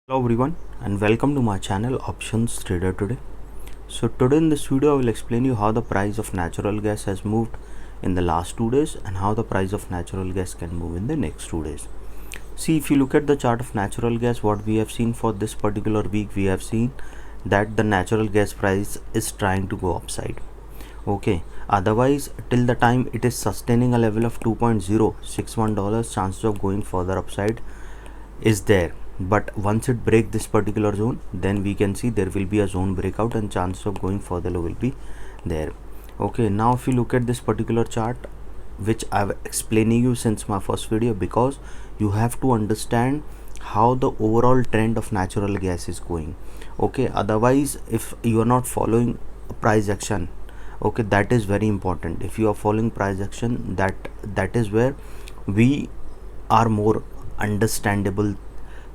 Hello everyone and welcome to my channel Options Trader Today. So today in this video I will explain you how the price of natural gas has moved in the last 2 days and how the price of natural gas can move in the next 2 days. See, if you look at the chart of natural gas, what we have seen for this particular week, we have seen that the natural gas price is trying to go upside. Okay, otherwise till the time it is sustaining a level of $2.061, chances of going further upside is there, but once it break this particular zone, then we can see there will be a zone breakout and chance of going further low will be there. Okay, now if you look at this particular chart, which I've explaining you since my first video, because you have to understand how the overall trend of natural gas is going. Okay, otherwise if you are not following price action, okay, that is very important. If you are following price action, that is where we are more understandable.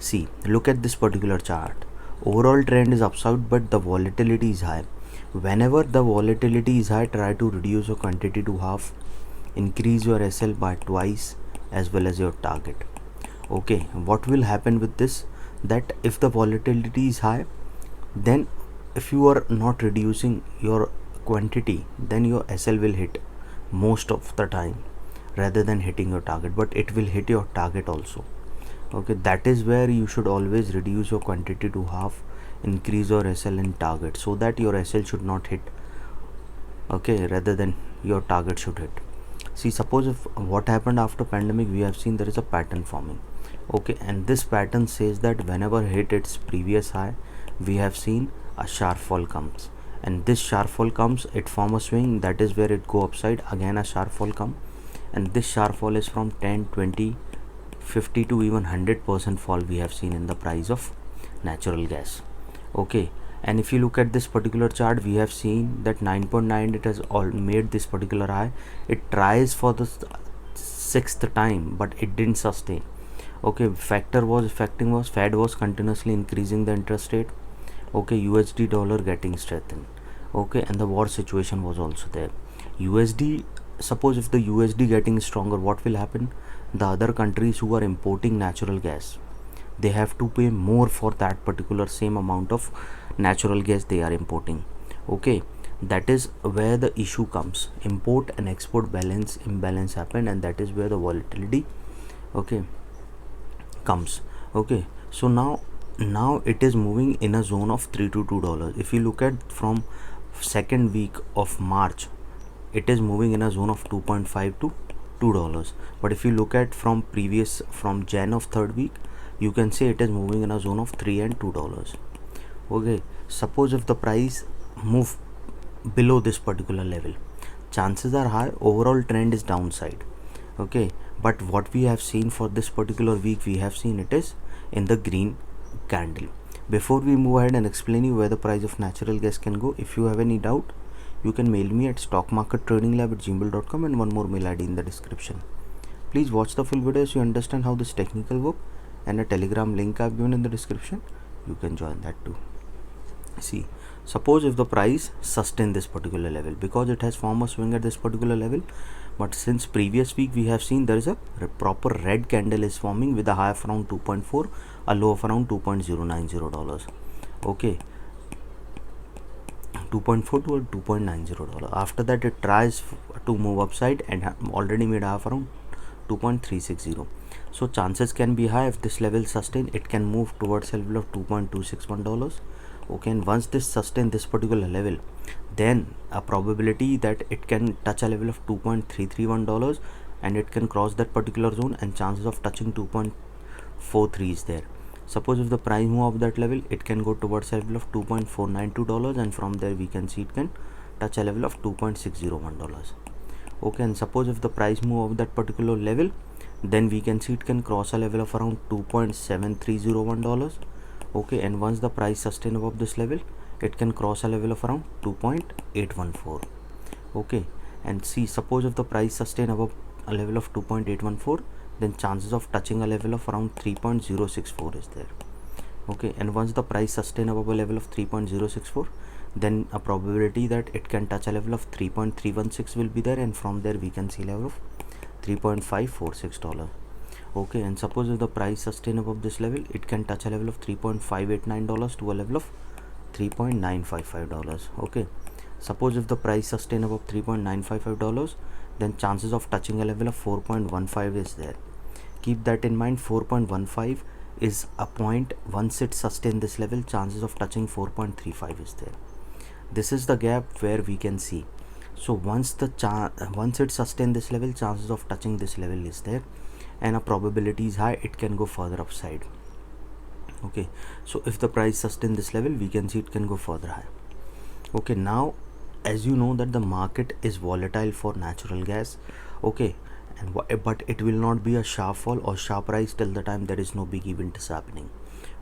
See, look at this particular chart. Overall trend is upside, but the volatility is high. Whenever the volatility is high, try to reduce your quantity to half, increase your SL by twice as well as your target. Okay, what will happen with this, that if the volatility is high, then if you are not reducing your quantity, then your SL will hit most of the time rather than hitting your target, but it will hit your target also. Okay, that is where you should always reduce your quantity to half, increase your SL and target, so that your SL should not hit, okay, rather than your target should hit. See, suppose if what happened after pandemic, we have seen there is a pattern forming. Okay, and this pattern says that whenever hit its previous high, we have seen a sharp fall comes, and this sharp fall comes, it form a swing, that is where it go upside, again a sharp fall come, and this sharp fall is from 10, 20, 50 to even 100% fall we have seen in the price of natural gas. Okay, and if you look at this particular chart, we have seen that 9.9 it has all made this particular high. It tries for the sixth time, but it didn't sustain. Okay, Fed was continuously increasing the interest rate. Okay, USD dollar getting strengthened. Okay, and the war situation was also there. USD, suppose if the USD getting stronger, what will happen? The other countries who are importing natural gas, they have to pay more for that particular same amount of natural gas they are importing. Okay, that is where the issue comes. Import and export imbalance happen, and that is where the volatility, okay, comes. Okay, so now it is moving in a zone of $3 to $2. If you look at from second week of March, it is moving in a zone of 2.5 to $2. But if you look at from Jan of third week, you can say it is moving in a zone of $3 and $2. Okay, suppose if the price move below this particular level, chances are high overall trend is downside. Okay, but what we have seen for this particular week, we have seen it is in the green candle. Before we move ahead and explain you where the price of natural gas can go, if you have any doubt, you can mail me at stockmarkettradinglab@gmail.com, and one more mail ID in the description. Please watch the full video so you understand how this technical work, and a telegram link I've given in the description, you can join that too. See, suppose if the price sustain this particular level, because it has formed a swing at this particular level, but since previous week we have seen there is a proper red candle is forming with a high of around 2.4, a low of around $2.090. Okay, 2.4 to $2.90. After that it tries to move upside and already made a half around 2.360. so chances can be high, if this level sustain, it can move towards a level of $2.261. Okay, and once this sustain this particular level, then a probability that it can touch a level of $2.331, and it can cross that particular zone, and chances of touching 2.43 is there. Suppose if the price move up that level, it can go towards a level of $2.492, and from there we can see it can touch a level of $2.601. Okay, and suppose if the price move up that particular level, then we can see it can cross a level of around $2.7301. Okay, and once the price sustain above this level, it can cross a level of around 2.814. Okay, and see, suppose if the price sustain above a level of 2.814, then chances of touching a level of around 3.064 is there. Okay, and once the price sustain above a level of 3.064, then a probability that it can touch a level of 3.316 will be there, and from there we can see level of $3.546. Okay, and suppose if the price sustain above this level, it can touch a level of $3.589 to a level of $3.955. Okay, suppose if the price sustain above $3.955, then chances of touching a level of 4.15 is there. Keep that in mind. 4.15 is a point. Once it sustain this level, chances of touching 4.35 is there. This is the gap where we can see. So once it sustain this level, chances of touching this level is there, and a probability is high it can go further upside. Okay, so if the price sustain this level, we can see it can go further high. Okay, now as you know that the market is volatile for natural gas. Okay, and but it will not be a sharp fall or sharp rise till the time there is no big event is happening.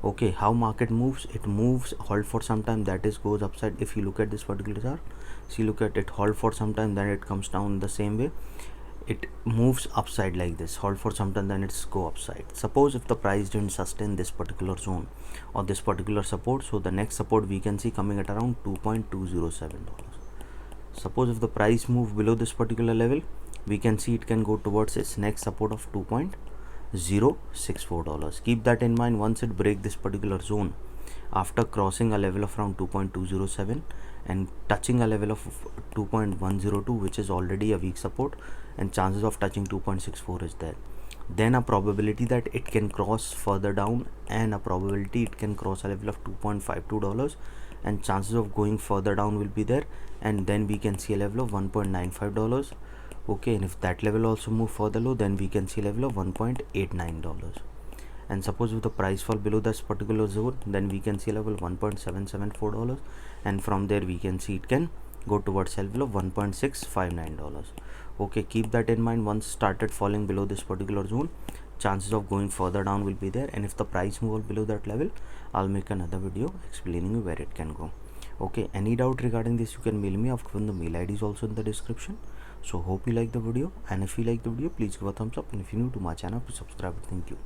Okay, how market moves? It moves, halt for some time, that is goes upside. If you look at this particular chart, see, look at it, halt for some time, then it comes down the same way. It moves upside like this, halt for some time, then it's go upside. Suppose if the price didn't sustain this particular zone or this particular support, so the next support we can see coming at around $2.207. Suppose if the price move below this particular level, we can see it can go towards its next support of $2.064. Keep that in mind. Once it break this particular zone, after crossing a level of around 2.207 and touching a level of 2.102, which is already a weak support, and chances of touching 2.64 is there, then a probability that it can cross further down, and a probability it can cross a level of $2.52, and chances of going further down will be there, and then we can see a level of $1.95. Okay, and if that level also move further low, then we can see a level of $1.89. And suppose if the price fall below this particular zone, then we can see level $1.774, and from there we can see it can go towards level of $1.659. Okay, keep that in mind. Once started falling below this particular zone, chances of going further down will be there, and if the price move below that level, I'll make another video explaining you where it can go. Okay, any doubt regarding this, you can mail me. I've given the mail ID is also in the description. So hope you like the video, and if you like the video, please give a thumbs up, and if you're new to my channel, please subscribe. Thank you.